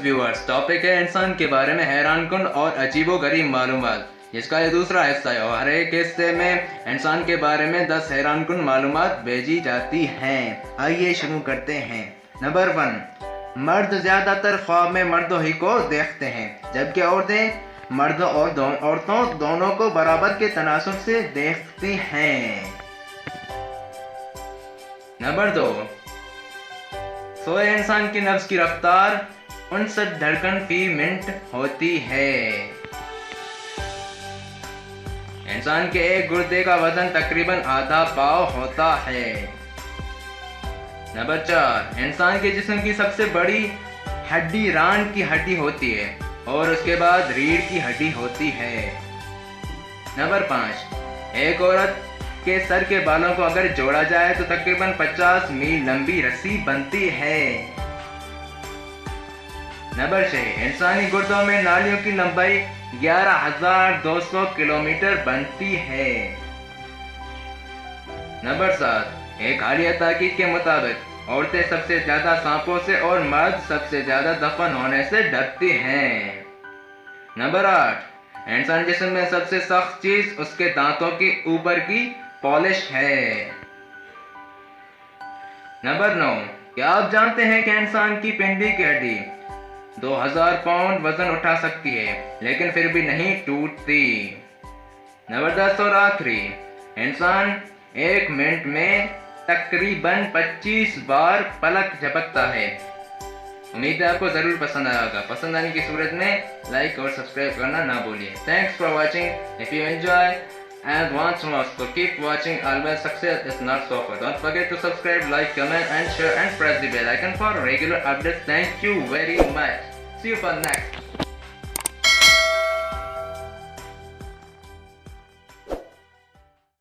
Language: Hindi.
व्यूअर्स, टॉपिक है इंसान के बारे में हैरानकुन और अजीबोगरीब मालूमात, जिसका ये दूसरा हिस्सा है और हर एक हिस्से में इंसान के बारे में 10 हैरानकुन मालूमात भेजी जाती हैं। आइए शुरू करते हैं। नंबर 1, मर्द ज़्यादातर ख्वाब में मर्दों ही को देखते हैं, जबकि औरतें मर्द और औरतों दोनों को बराबर के तनासुब से देखती हैं। नंबर 2, सोए इंसान की नफ्स की रफ्तार 59 धड़कन फी मिनट होती है। इंसान के एक गुर्दे का वजन तकरीबन आधा पाव होता है। नंबर 4, इंसान के जिस्म की सबसे बड़ी हड्डी रान की हड्डी होती है और उसके बाद रीढ़ की हड्डी होती है। नंबर 5, एक औरत के सर के बालों को अगर जोड़ा जाए तो तकरीबन 50 मील लंबी रस्सी बनती है। नंबर 6, इंसानी गुर्दों में नालियों की लंबाई 11,200 किलोमीटर बनती है। नंबर 7, एक हालिया तहकीक के मुताबिक औरतें सबसे ज्यादा सांपों से और मर्द सबसे ज्यादा दफन होने से डरती हैं। नंबर 8, इंसान जिस्म में सबसे सख्त चीज उसके दांतों के ऊपर की पॉलिश है। नंबर 9, क्या आप जानते हैं कि इंसान की पिंडी की हड्डी 2000 पाउंड वजन उठा सकती है, लेकिन फिर भी नहीं टूटती। नंबर 10 और आखिरी, इंसान 1 मिनट में तकरीबन 25 बार पलक झपकता है। उम्मीद है आपको जरूर पसंद आया होगा। पसंद आने की सूरत में लाइक और सब्सक्राइब करना ना भूलिए। Thanks for watching. If you enjoy and want more, so keep watching. Always success is not so far. Don't forget to subscribe, like, comment and share and press the bell icon for regular updates. Thank you very much. See you for next.